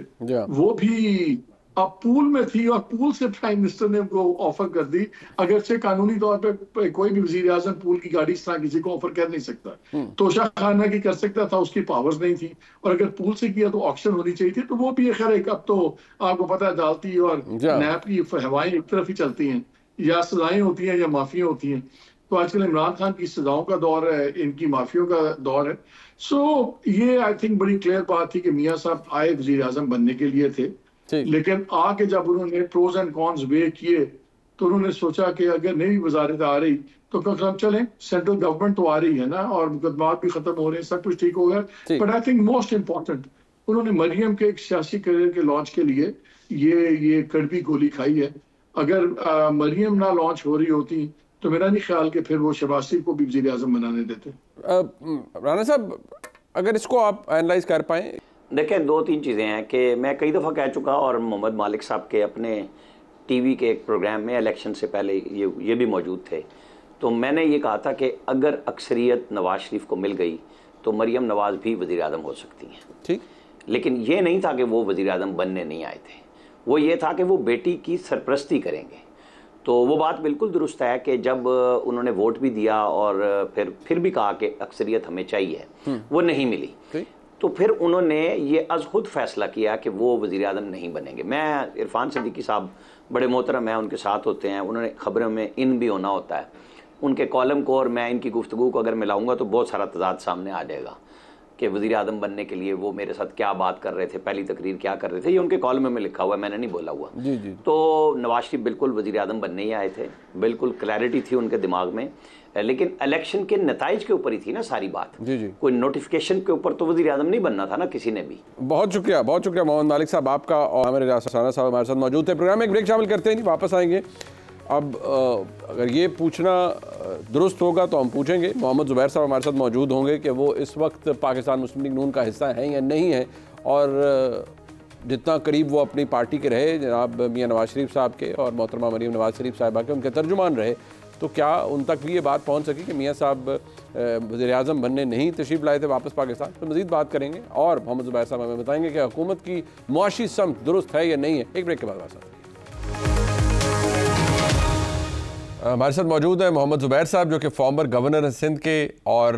वो भी अब पूल में थी और पूल से प्राइम मिनिस्टर ने उनको ऑफर कर दी। अगर से कानूनी तौर पे कोई भी वजीर आजम पूल की गाड़ी इस तरह किसी को ऑफर कर नहीं सकता। तोशा खाना की कर सकता था, उसकी पावर्स नहीं थी, और अगर पूल से किया तो ऑक्शन होनी चाहिए थी। तो वो भी खैर एक, अब तो आपको पता है अदालती और नैब की हवाएं एक तरफ ही चलती हैं, या सजाएं होती हैं या माफियां होती हैं। तो आजकल इमरान खान की सजाओं का दौर है, इनकी माफियों का दौर है। सो ये आई थिंक बड़ी क्लियर बात थी कि मियां साहब आए वजीर आजम बनने के लिए थे, लेकिन आके जब उन्होंने प्रोज एंड कॉन्स वे किए तो उन्होंने सोचा कि अगर नई वजारत आ रही तो कम से कम चलें, सेंट्रल गवर्नमेंट तो आ रही है ना और मुकदमात भी खत्म हो रहे हैं, सब कुछ ठीक हो गया। But I think most important, उन्होंने मरियम के एक सियासी करियर के लॉन्च के लिए ये कड़वी गोली खाई है। अगर मरियम ना लॉन्च हो रही होती तो मेरा नहीं ख्याल कि फिर वो शहबाज शरीफ को भी वजीर आजम बनाने देते। राणा साहब, अगर इसको आप एनालाइज कर पाएं। देखें, दो तीन चीज़ें हैं कि मैं कई दफ़ा कह चुका, और मोहम्मद मालिक साहब के अपने टीवी के एक प्रोग्राम में इलेक्शन से पहले ये भी मौजूद थे, तो मैंने ये कहा था कि अगर अक्सरियत नवाज शरीफ को मिल गई तो मरियम नवाज भी वज़ीर आज़म हो सकती हैं। ठीक, लेकिन ये नहीं था कि वो वज़ीर आज़म बनने नहीं आए थे, वो ये था कि वो बेटी की सरपरस्ती करेंगे। तो वो बात बिल्कुल दुरुस्त है कि जब उन्होंने वोट भी दिया और फिर भी कहा कि अक्सरियत हमें चाहिए, वो नहीं मिली, तो फिर उन्होंने ये अज खुद फैसला किया कि वो वज़ीर आज़म नहीं बनेंगे। मैं इरफान सिद्दीकी साहब बड़े मोहतरम हैं, उनके साथ होते हैं, उन्होंने खबरों में इन भी होना होता है। उनके कॉलम को और मैं इनकी गुफ्तगू को अगर मिलाऊंगा तो बहुत सारा तजाद सामने आ जाएगा कि वज़ीर आज़म बनने के लिए वो मेरे साथ क्या बात कर रहे थे, पहली तकरीर क्या कर रहे थे, ये उनके कॉलम में लिखा हुआ है, मैंने नहीं बोला हुआ। जी जी। तो नवाज शरीफ बिल्कुल वज़ीर आज़म बनने ही आए थे, बिल्कुल क्लैरिटी थी उनके दिमाग में, लेकिन इलेक्शन के नताइज के ऊपर ही थी ना सारी बात। जी जी। कोई नोटिफिकेशन के ऊपर तो वज़ीर आज़म नहीं बनना था ना किसी ने भी। बहुत शुक्रिया मोहम्मद मालिक साहब आपका, और हमारे राना साहब हमारे साथ मौजूद थे। प्रोग्राम में एक ब्रेक शामिल करते हैं, नहीं वापस आएंगे। अब अगर ये पूछना दुरुस्त होगा तो हम पूछेंगे, मोहम्मद ज़ुबैर साहब हमारे साथ मौजूद होंगे कि वो इस वक्त पाकिस्तान मुस्लिम लीग नून का हिस्सा हैं या नहीं है, और जितना करीब वो अपनी पार्टी के रहे जनाब मियां नवाज शरीफ साहब के और मोहतरमा मरियम नवाज शरीफ साहिबा के, उनके तर्जुमान रहे, तो क्या उन तक भी ये बात पहुँच सकी कि मियां साहब वज़ीर आज़म बनने नहीं तशरीफ़ लाए थे वापस पाकिस्तान। तो मज़ीद बात करेंगे और मोहम्मद ज़ुबैर साहब हमें बताएंगे कि हुकूमत की मुआशी समत दुरुस्त है या नहीं है। एक ब्रेक के बाद बात। हमारे साथ मौजूद है मोहम्मद ज़ुबैर साहब, जो कि फॉर्मर गवर्नर हैं सिंध के, और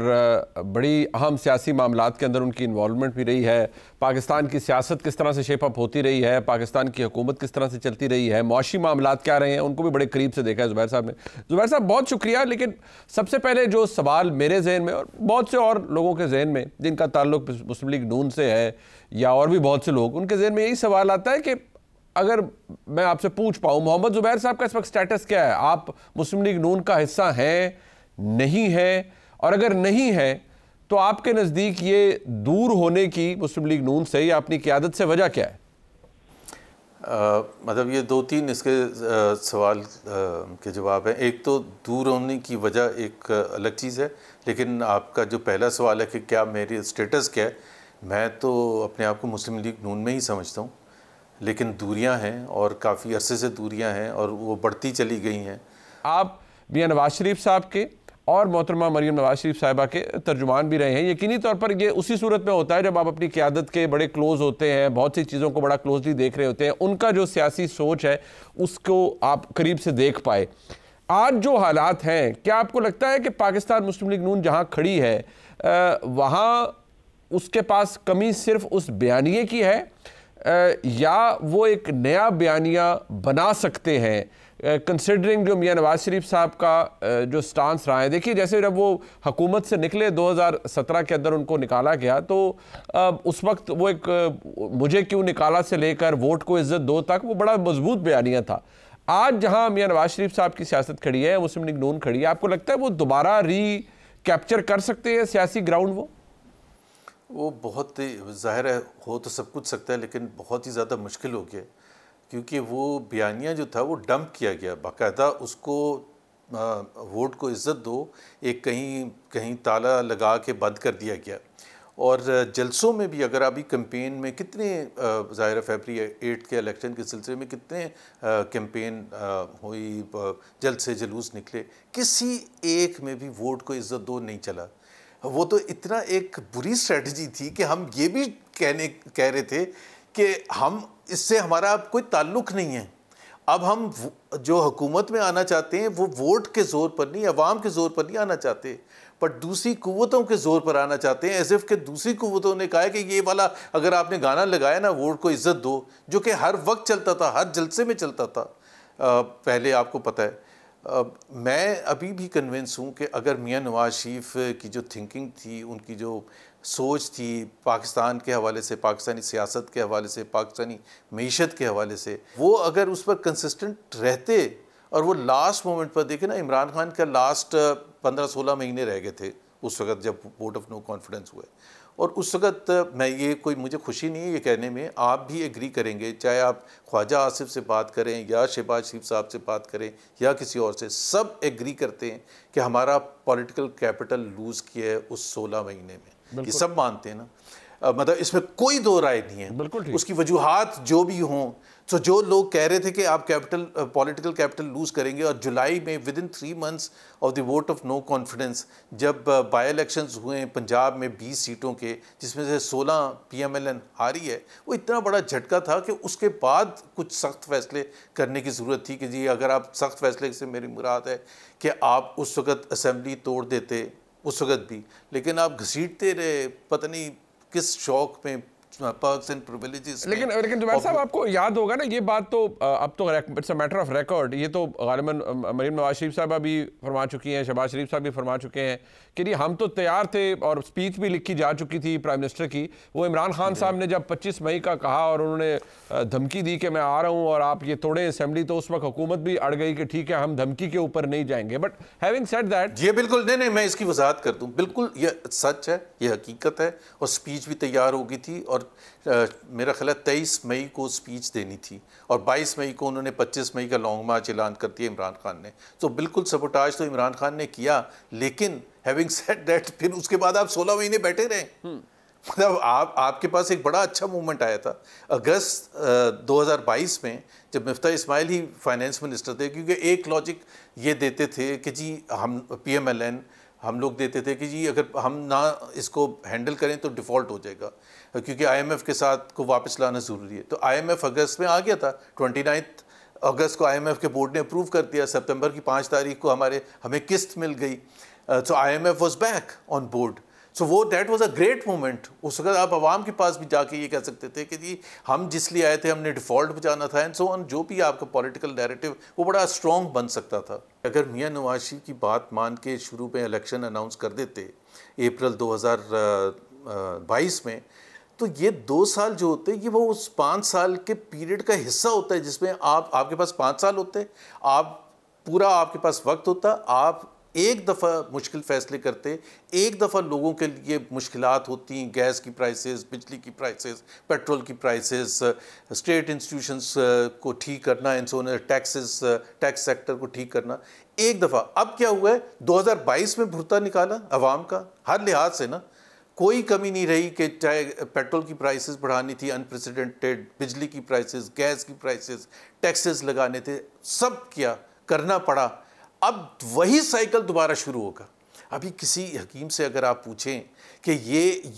बड़ी अहम सियासी मामलात के अंदर उनकी इन्वॉल्वमेंट भी रही है। पाकिस्तान की सियासत किस तरह से शेप अप होती रही है, पाकिस्तान की हुकूमत किस तरह से चलती रही है, मुआशी मामलात क्या रहे हैं, उनको भी बड़े करीब से देखा है ज़ुबैर साहब ने। ज़ुबैर साहब बहुत शुक्रिया। लेकिन सबसे पहले जो सवाल मेरे जहन में और बहुत से और लोगों के जहन में जिनका ताल्लुक मुस्लिम लीग नून से है या और भी बहुत से लोग, उनके जहन में यही सवाल आता है कि अगर मैं आपसे पूछ पाऊं, मोहम्मद ज़ुबैर साहब का इस वक्त स्टेटस क्या है? आप मुस्लिम लीग नून का हिस्सा हैं, नहीं है? और अगर नहीं है तो आपके नज़दीक ये दूर होने की मुस्लिम लीग नून से या अपनी क़यादत से वजह क्या है? मतलब ये 2-3 इसके सवाल के जवाब हैं। एक तो दूर होने की वजह एक अलग चीज़ है, लेकिन आपका जो पहला सवाल है कि क्या मेरी स्टेटस क्या है, मैं तो अपने आप को मुस्लिम लीग नून में ही समझता हूँ, लेकिन दूरियां हैं और काफ़ी अरसे से दूरियां हैं और वो बढ़ती चली गई हैं। आप मियां नवाज शरीफ साहब के और मोहतरमा मरीम नवाज शरीफ साहिबा के तर्जुमान भी रहे हैं। यकीनी तौर पर ये उसी सूरत में होता है जब आप अपनी क़यादत के बड़े क्लोज होते हैं, बहुत सी चीज़ों को बड़ा क्लोजली देख रहे होते हैं, उनका जो सियासी सोच है उसको आप करीब से देख पाए। आज जो हालात हैं, क्या आपको लगता है कि पाकिस्तान मुस्लिम लीग नून जहाँ खड़ी है वहाँ उसके पास कमी सिर्फ उस बयानिए की है या वो एक नया बयानिया बना सकते हैं, कंसिडरिंग जो मियां नवाज शरीफ साहब का जो स्टांस रहा है? देखिए, जैसे जब वो हुकूमत से निकले 2017 के अंदर उनको निकाला गया, तो उस वक्त वो एक मुझे क्यों निकाला से लेकर वोट को इज्जत दो तक वो बड़ा मजबूत बयानिया था। आज जहां मियां नवाज शरीफ साहब की सियासत खड़ी है, मुस्लिम लीग नून खड़ी है, आपको लगता है वो दोबारा कैप्चर कर सकते हैं सियासी ग्राउंड? वो बहुत ज़ाहिर है हो तो सब कुछ सकता है, लेकिन बहुत ही ज़्यादा मुश्किल हो गया, क्योंकि वो बयानिया जो था वो डंप किया गया बाकायदा। उसको वोट को इज़्ज़त दो एक कहीं ताला लगा के बंद कर दिया गया। और जलसों में भी अगर अभी कैंपेन में कितने ज़ाहिर फरवरी 8 के इलेक्शन के सिलसिले में कितने कैंपेन हुई, जल्द से जुलूस निकले, किसी एक में भी वोट को इज़्ज़त दो नहीं चला। वो तो इतना एक बुरी स्ट्रेटजी थी कि हम ये भी कह रहे थे कि हम इससे हमारा कोई ताल्लुक़ नहीं है। अब हम जो हुकूमत में आना चाहते हैं वो वोट के ज़ोर पर नहीं, अवाम के ज़ोर पर नहीं आना चाहते, पर दूसरी कुव्वतों के ज़ोर पर आना चाहते हैं। एज़ इफ़ कि दूसरी कुव्वतों ने कहा है कि ये वाला अगर आपने गाना लगाया ना, वोट को इज़्ज़त दो, जो कि हर वक्त चलता था, हर जलसे में चलता था पहले, आपको पता है। मैं अभी भी कन्विंस हूँ कि अगर मियां नवाज शरीफ की जो थिंकिंग थी, उनकी जो सोच थी पाकिस्तान के हवाले से, पाकिस्तानी सियासत के हवाले से, पाकिस्तानी मईशत के हवाले से, वो अगर उस पर कंसिस्टेंट रहते और वो लास्ट मोमेंट पर देखे ना, इमरान खान का लास्ट 15-16 महीने रह गए थे उस वक़्त जब वोट ऑफ नो कॉन्फिडेंस हुए, और उस वक़्त मैं ये कोई मुझे खुशी नहीं है ये कहने में, आप भी एग्री करेंगे, चाहे आप ख्वाजा आसिफ से बात करें या शहबाज शरीफ साहब से बात करें या किसी और से, सब एग्री करते हैं कि हमारा पॉलिटिकल कैपिटल लूज़ किया है उस 16 महीने में। ये सब मानते हैं ना, मतलब इसमें कोई दो राय नहीं है। बिल्कुल उसकी वजूहात जो भी हों, तो जो लोग कह रहे थे कि आप पॉलिटिकल कैपिटल लूज़ करेंगे, और जुलाई में within 3 months of the vote of no confidence जब बाई इलेक्शंस हुए पंजाब में 20 सीटों के, जिसमें से 16 PMLN हारी है, वो इतना बड़ा झटका था कि उसके बाद कुछ सख्त फैसले करने की ज़रूरत थी कि जी अगर आप सख्त फैसले से मेरी मुराद है कि आप उस वक़्त असेंबली तोड़ देते उस वक़्त भी, लेकिन आप घसीटते रहे पता नहीं किस शौक में, पर्क्स एंड प्रिविलेजेस। लेकिन जुबैर साहब, आपको याद होगा ना, ये बात तो अब तो it's a matter of record, ये तो गालिबन मरीम नवाज शरीफ साहब भी फरमा चुकी हैं, शहबाज शरीफ साहब भी फरमा चुके हैं कि जी हम तो तैयार थे, और स्पीच भी लिखी जा चुकी थी प्राइम मिनिस्टर की। वो इमरान खान साहब ने जब 25 मई का कहा और उन्होंने धमकी दी कि मैं आ रहा हूँ और आप ये तोड़े असेंबली, तो उस वक्त हुकूमत भी अड़ गई कि ठीक है हम धमकी के ऊपर नहीं जाएंगे। बट हैविंग सेड दैट, ये बिल्कुल नहीं, मैं इसकी वजाहत कर दूँ, बिल्कुल ये सच है, ये हकीकत है, और स्पीच भी तैयार हो गई थी, और मेरा ख्याल है 23 मई को स्पीच देनी थी, और 22 मई को उन्होंने 25 मई का लॉन्ग मार्च ऐलान कर दिया इमरान खान ने। तो बिल्कुल सबोटाज तो इमरान खान ने किया, लेकिन हैविंग सेड दैट फिर उसके बाद आप 16 महीने बैठे रहे। मतलब आपके पास एक बड़ा अच्छा मूवमेंट आया था अगस्त 2022 में, जब मिफ्ता इस्माइल ही फाइनेंस मिनिस्टर थे, क्योंकि एक लॉजिक ये देते थे कि जी हम PMLN हम लोग देते थे कि जी अगर हम ना इसको हैंडल करें तो डिफ़ॉल्ट हो जाएगा, क्योंकि IMF के साथ को वापस लाना ज़रूरी है। तो IMF अगस्त में आ गया था, 29 अगस्त को IMF के बोर्ड ने अप्रूव कर दिया, सितंबर की 5 तारीख को हमें किस्त मिल गई। So IMF was back on board. So वो that was a great moment. उस वक्त आप आवाम के पास भी जाके ये कह सकते थे कि जी हम जिस लिए आए थे हमने डिफ़ॉल्ट बचाना था, एंड सो ऑन, जो भी आपका पॉलिटिकल नैरेटिव वो बड़ा स्ट्रॉन्ग बन सकता था। अगर मियां नवाज शरीफ की बात मान के शुरू में इलेक्शन अनाउंस कर देते अप्रैल 2022 में, तो ये 2 साल जो होते ये वो उस 5 साल के पीरियड का हिस्सा होता है, जिसमें आपके पास 5 साल होते, आप पूरा आपके पास वक्त होता, आप एक दफ़ा मुश्किल फ़ैसले करते, एक दफ़ा लोगों के लिए मुश्किलात होती, गैस की प्राइसेस, बिजली की प्राइसेस, पेट्रोल की प्राइसेस, स्टेट इंस्टीट्यूशंस को ठीक करना, टैक्स सेक्टर को ठीक करना, एक दफ़ा। अब क्या हुआ है, 2022 में भुरता निकाला अवाम का हर लिहाज से ना, कोई कमी नहीं रही कि चाहे पेट्रोल की प्राइसेस बढ़ानी थी अनप्रेसिडेंटेड, बिजली की प्राइसेस, गैस की प्राइसेस, टैक्सेस लगाने थे, सब किया, करना पड़ा। अब वही साइकिल दोबारा शुरू होगा। अभी किसी हकीम से अगर आप पूछें कि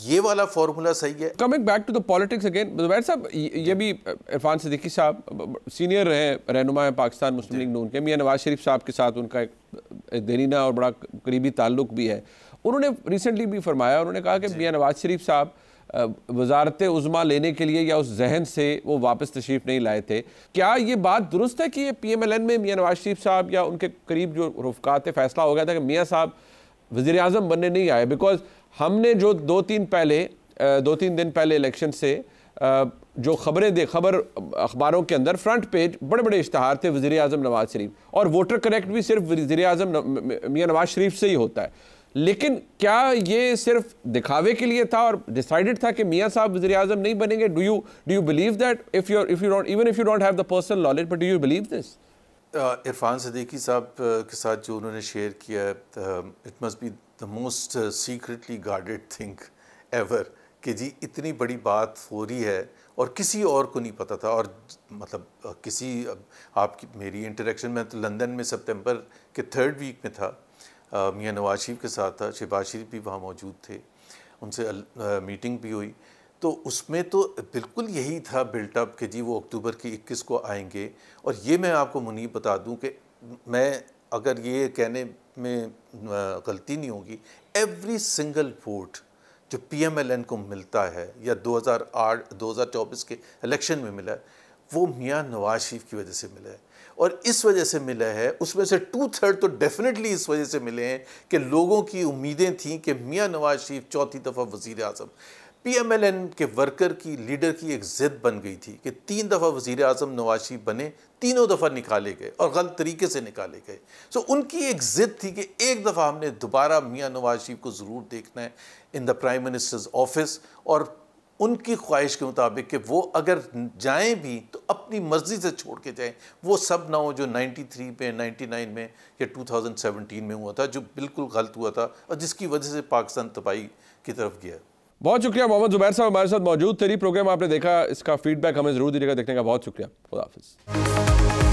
ये वाला फॉर्मूला सही है। Coming back to the politics again, Zubair साहब, ये भी इरफान सिद्दीकी साहब सीनियर रहे रहनुमा है पाकिस्तान मुस्लिम लीग नून के, मियां नवाज शरीफ साहब के साथ उनका एक देरीना और बड़ा करीबी ताल्लुक भी है। उन्होंने रिसेंटली भी फरमाया, उन्होंने कहा कि मियां नवाज शरीफ साहब वजारत उज़्मा लेने के लिए या उस जहन से वो वापस तशरीफ़ नहीं लाए थे। क्या ये बात दुरुस्त है कि ये PMLN में मियां नवाज शरीफ साहब या उनके करीब जो रुफ़कात थे फैसला हो गया था कि मियां साहब वज़ीर आज़म बनने नहीं आए? बिकॉज हमने जो दो तीन दिन पहले इलेक्शन से जो खबर अखबारों के अंदर फ्रंट पेज बड़े बड़े इश्तहार थे वज़ीर आज़म नवाज शरीफ, और वोटर कनेक्ट भी सिर्फ वज़ीर आज़म मियां नवाज शरीफ से ही होता है। लेकिन क्या ये सिर्फ दिखावे के लिए था और डिसाइडेड था कि मियां साहब वज़ीर आज़म नहीं बनेंगे? Do you believe that if you don't have the personal knowledge, but do you believe this? Irfan Siddiqui साहब के साथ जो उन्होंने शेयर किया है, it must be the most secretly guarded thing ever, कि जी इतनी बड़ी बात हो रही है और किसी और को नहीं पता था। और मतलब आपकी मेरी इंटरेक्शन में तो लंदन में सितंबर के 3rd वीक में था, मियां नवाज शरीफ के साथ था, शहबाज शरीफ भी वहाँ मौजूद थे, उनसे मीटिंग भी हुई। तो उसमें तो बिल्कुल यही था बिल्टअप कि जी वो अक्टूबर की 21 को आएंगे। और ये मैं आपको मुनीब बता दूं कि मैं अगर ये कहने में गलती नहीं होगी, एवरी सिंगल वोट जो PMLN को मिलता है या 2024 के इलेक्शन में मिला है, वो मियां नवाज शरीफ की वजह से मिला है। और इस वजह से मिला है, उसमें से 2/3 तो डेफिनेटली इस वजह से मिले हैं कि लोगों की उम्मीदें थीं कि मियां नवाज शरीफ चौथी दफ़ा वज़ीर आज़म। PMLN के वर्कर की, लीडर की एक ज़िद बन गई थी कि 3 दफ़ा वज़ीर आज़म नवाज शरीफ बने, तीनों दफ़ा निकाले गए और गलत तरीके से निकाले गए। सो उनकी एक ज़िद थी कि एक दफ़ा हमने दोबारा मियां नवाज शरीफ को ज़रूर देखना है in the prime minister's office, और उनकी ख्वाहिश के मुताबिक कि वो अगर जाएं भी तो अपनी मर्ज़ी से छोड़ के जाएं, वो सब ना हो जो 93 में, 99 में या 2017 में हुआ था, जो बिल्कुल गलत हुआ था और जिसकी वजह से पाकिस्तान तबाही की तरफ गया। बहुत शुक्रिया मोहम्मद ज़ुबैर साहब हमारे साथ मौजूद थे। प्रोग्राम आपने देखा, इसका फीडबैक हमें ज़रूर दीजिएगा। देखने का बहुत शुक्रिया। खुदा हाफिज़।